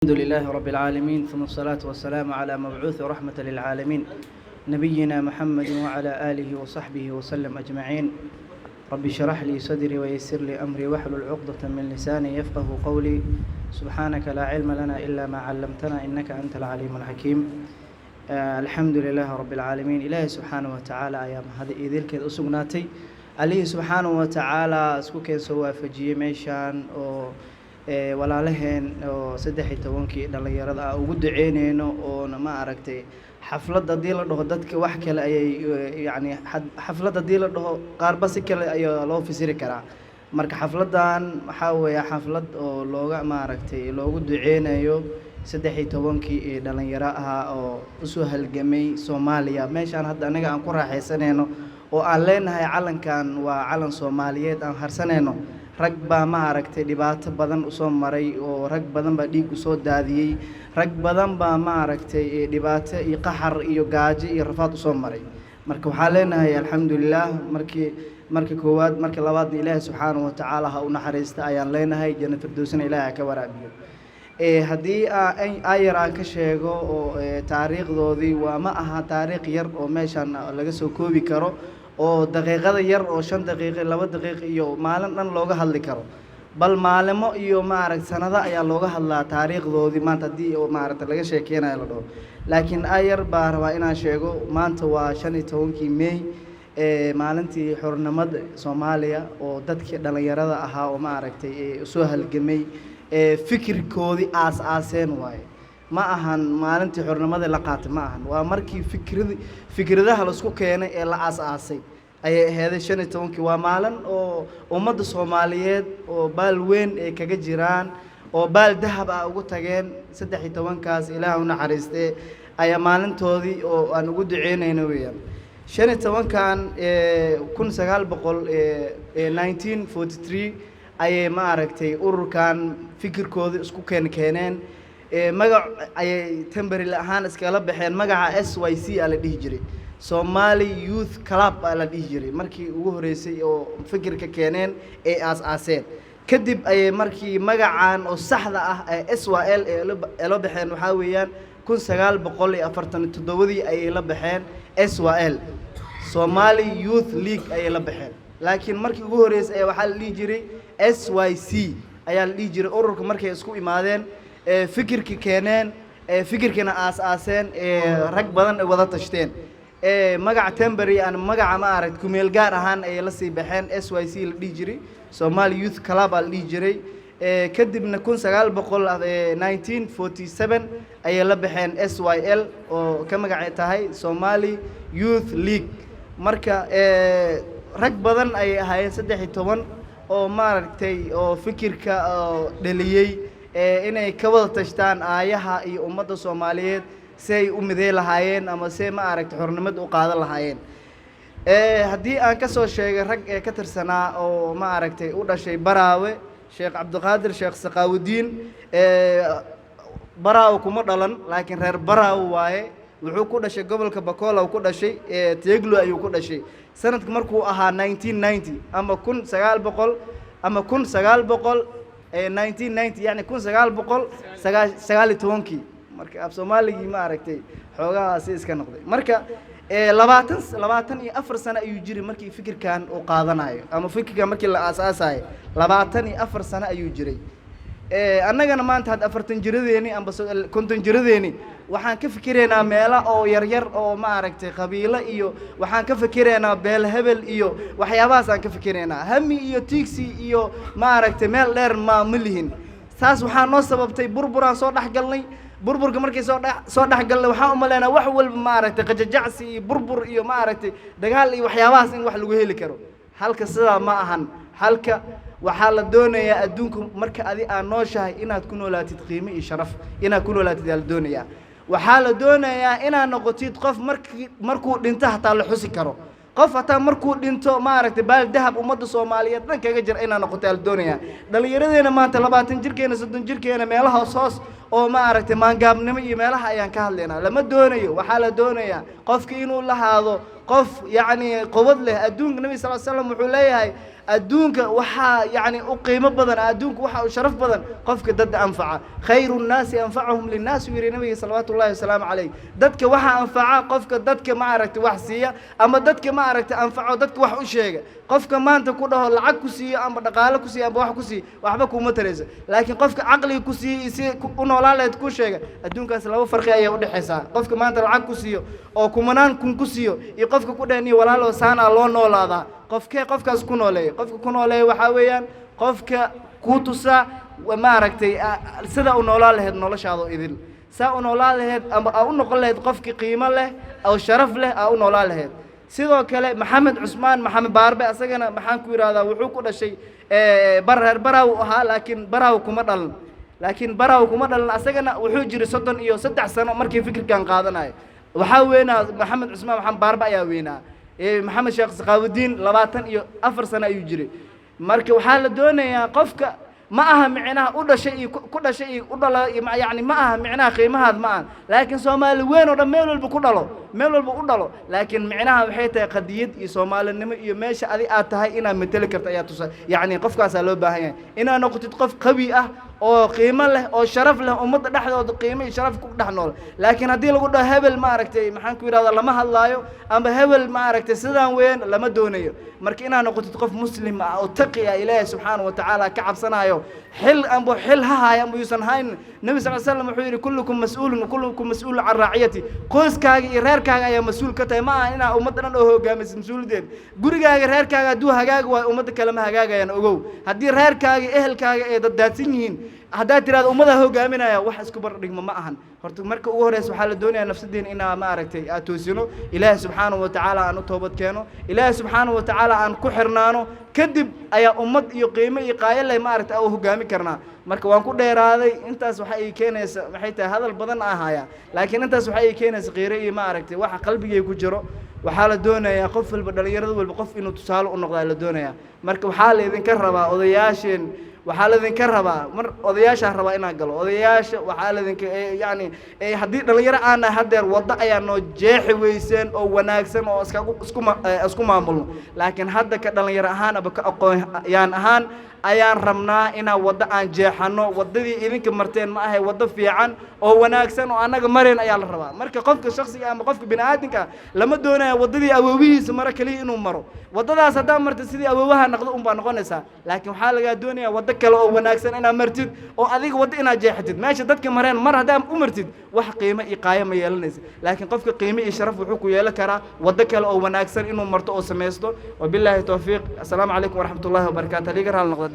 الحمد لله رب العالمين، ثم الصلاة والسلام على مبعوث رحمة للعالمين نبينا محمد وعلى آله وصحبه وسلم أجمعين. رب اشرح لي صدري ويسر لي أمري واحلل عقدة من لساني يفقه قولي. سبحانك لا علم لنا إلا ما علمتنا إنك أنت العليم الحكيم. الحمد لله رب العالمين. إلهي سبحانه وتعالى أيام هذا إذلك أسقناتي عليه سبحانه وتعالى اسكوكين سوا فجي ميشان walaalaheen oo 13 dhalinyarada ah ugu duceyneyno oo ma aragtay xaflad hadii la dhaho dadka wax kale ayay yani xaflad hadii la dhaho qaarba si kale ayaa loo fasiri karaa. Marka xafladan waxa weeye xaflad oo looga ma aragtay loogu duceynayo 13 dhalinyaro ah oo u soo halgamay Soomaaliya. Meeshan hadda anaga aan ku raaxaysanayno oo aan leenahay calankan waa calan Soomaaliyeed aan harsanayno. rag baa ma aragtay dhibaato badan u soo maray oo rag badan baa dhiig u soo daadiyay, rag badan baa ma aragtay dhibaato iyo qaxar iyo gaajo iyo rafaad u soo maray. Marka waxaa leenahay alxamdulillah markii koowaad markii labaad Ilaahay subxaanahu wa ta'ala ha u naxariista ayaan leenahay jannada firdawsna Ilaahay ka waraabiyo. Haddii aan ka sheego oo taariikhdoodii waa ma aha taariikh yar oo meeshan laga soo koobi karo oo daqiiqada yar oo 5 daqiiqo 2 daqiiqo iyo maalin dhan looga hadli karo, bal maalmo iyo ma arag sanado ayaa looga hadlaa taariikhdoodii maanta hadii oo ma aragtay laga sheekeynayo la dhaho. Laakiin ayar baa rabaa inaan sheego maanta waa 15 May maalintii xornimada Soomaaliya oo dadkii dhalinyarada ahaa oo ma aragtay soo halgamay fikirkoodii aas-aaseen waaye. ma ahan maalintii xornimada la qaatay ma ahan, waa markii fikradaha la isku keenay ee la aas-aasay ayay ahayd 15 waa maalin oo ummadda Soomaaliyeed oo baal weyn ay kaga jiraan oo baal dahab ah ugu tageen 13kaas Ilaahay u naxariistay ayaa maalintoodii oo aan ugu duceynayno weeyaan. 15kan 1943 ayay ma aragtay ururkan fikirkooda isku keeneen magac ay temporary ahaan iskala baxeen magaca SYC la dhihi jiray, Somali Youth Club la dhihi jiray markii ugu horeysay oo fikirka keeneen ee aas-aaseen. kadib ay markii magacan oo saxda ah ee SYL ee la baxeen waxa weeyaan 1947 ay la baxeen SYL, Somali Youth League ay la baxeen. laakiin markii ugu horeysay waxa la dhihi jiray SYC ayaa la dhihi jiray. ururka markay isku imaadeen fikirka keeneen fikirkina aas-aaseen rag badan ay wada tashteen magaca temporary aan magaca ma aragtay kumeel gaar ahaan ay la sii baxeen SYC la dhihi jiray, Somali Youth Club la dhihi jiray. kadibna 1947 ay la baxeen SYL oo ka magac tahay Somali Youth League. marka rag badan ay ahaayeen 13 oo ma aragtay oo fikirka dhaliyay inay ka wada tashtaan aayaha iyo ummadda Soomaaliyeed si ay u mideey lahaayeen ama si ma aragtay xornimada u qaadan lahaayeen. haddii aan ka soo sheegay rag ka tirsanaa oo ma aragtay u dhashay Baraawe, Sheekh Cabdiqaadir Sheekh Saqaawudiin Baraawe kuma dhalan laakiin reer Baraawe waaye. wuxuu ku dhashay gobolka Bakola ku dhashay Teeglo ayuu ku dhashay sanadka markuu ahaa 1990 ama 1900 ama 1990 yani 1919 marka af Soomaaliga ma aragtay xoogaha si iska noqday. marka 24 sano ayuu jiray markii fikirkan uu qaadanayo ama fikirka markii la aas-aasay 24 sano ayuu jiray. annagana maanta had 40 jiradeeni amba 50 jiradeeni waxaan ka fikireynaa meelo oo yar oo ma aragtay qabiilo iyo waxaan ka fikireynaa beel hebel iyo waxyaabahaas aan ka fikireynaa hami iyo tiigsi iyo ma aragtay meel dheer ma lihin. taas waxaa noo sababtay burburaan soo dhaxgalnay. burburka markii soo dhaxgalnay waxaan u maleynaa wax walba ma aragtay qajajacsi iyo burbur iyo ma aragtay dagaal iyo waxyaabahaas in wax lagu heli karo. halka sidaa ma ahan. halka waxaa la doonayaa adduunka marka adi aan nooshahay inaad ku noolaatid qiimo iyo sharaf inaad ku noolaatid la doonayaa. waxaa la doonayaa inaad noqotid qof markuu dhinto hataa la xusi karo, qof hataa markuu dhinto ma aragtay baal dahab ummadda Soomaaliyeed dhan kaga jir inaad noqoto la doonayaa. dhalinyaradeena maanta 20 jirkeena 30 jirkeena meelaha hoos oo ma aragtay maangaabnimo iyo meelaha ayaan ka hadlaynaa. lama doonayo. waxaa la doonayaa qofka inuu lahaado qof yani qowad leh. adduunka Nabi sallallahu alayhi wasallam wuxuu leeyahay أدونك وحا يعني أقيم بدن أدونك وحا وشرف بدن قفك ضد أنفعه خير الناس أنفعهم للناس ويري النبي صلوات الله وسلام عليه ضدك وحا أنفعه قفك ضدك ما عرفت وحسية أما ضدك ما عرفت أنفعه ضدك وح وشيء قفك ما أنت كله العق كسي أما دقالة كسي أما وح كسي وحبك ومترز لكن قفك عقلي كسي يصير كونه لا تكون شيء أدونك أصلا فرق أيه ودي حساب قفك ما أنت العق كسي أو كمنان كن كسي يقفك كده إني ولا لو سان الله ولا ذا قفك أسكن عليه قفك كن عليه وحويان قفك كوتوسا وما ركتي سدا ونولا له نولا شاذو إذل سا ونولا له أو نقول له قفك قيمة له أو شرف له أو نولا له سيدو كله محمد عثمان محمد باربة أسجنا محن كوير هذا وحوك ولا شيء براو ها لكن براو كمدل لكن براو كمدل أسجنا وحوجر صدن إيو 6 سنة مركي فكر كان قادنا وحاوينا محمد عثمان محمد باربة يا وينا محمد شيخ سقاودين 24 سنة يجري مركي وحال دوني قفك ما أهم معناها كل شيء يعني ما أهم معناها قيمة هذا ما لكن سومال وين ولا ميل البقولة لكن معناها بحيث قديد سومال النم يمشي هذه أتهاي إنا متلك يعني قفك سالو بهاي إنا نقطة قف قوية أو قيمة له أو شرف له أمد نحن أو قيمة شرف كل نحن لكن هذه لو قلنا هبل ما ركتي محن كوير هذا لما هلايو أما هبل ما ركتي سدان وين لما دونيو مركينا نقطة قف مسلم أو تقي إله سبحانه وتعالى كعب صنايو حل أبو حل هاي أبو يوسن هاي النبي صلى الله عليه وسلم يقول كلكم مسؤول وكلكم مسؤول عن رعيتي قوس كاجي رير كاجي يا مسؤول كتاي ما أنا أمدنا هو جامس مسؤول دين جوري كاجي رير كاجي دو هجاج وأمد كلامه هجاج يعني أجو هدي رير كاجي أهل كاجي داتسينين هذا ترى أمده هو جامنا يا واحد كبر رجم معهن هرت مركب وهرس سبحان الدنيا نفس الدين إنها ما ركتي أتوسينه إله سبحانه وتعالى أن توبت كانوا إله سبحانه وتعالى أن كحرنانه كذب أي أمد يقيمه يقايل لي ما ركت أو هو جامي كرنا مركب وانكو دير هذا أنت سبحان كينس محيط هذا البدن هايا لكن أنت سبحان كينس غيره ما ركتي واحد قلبي يكجره وحال الدنيا يقف البدل يرد والبقف إنه تسال النقطة الدنيا مركب حال إذا كربا وضياشين waxaa la idinka rabaa mar odayaasha rabaa inaan galo odayaasha waxaa la idinka yani hadii dhalinyaro aan hadeer wada ayaa noo jeexi weyseen oo wanaagsan oo isku maamulno laakiin hadda ka dhalinyaro ahaan aba ka aqoon ahaan ayaan rabnaa inaan wada aan jeexano wadadii idinka marteen ma ahay wada fiican oo wanaagsan oo anaga mareen ayaa la rabaa marka qofka shakhsiga ama qofka bini'aadinka lama doonayo wadadii awoowihiisa mara kaliya inuu maro wadadaas hadaa martay sidii awoowaha noqdo baa noqonaysa laakiin waxa laga doonayaa wada kale oo wanaagsan inaad martid oo adiga wada inaad jeexatid meesha dadka mareen mar hadaa u martid wax qiimo iyo qaayam ma yeelanaysa laakiin qofka qiimo iyo sharaf wuxuu ku yeelan karaa wada kale oo wanaagsan inuu marto oo sameesto wabillahi tawfiiq assalaamu calaykum waraxmatullaahi wabarakaatuh liga hal noqdo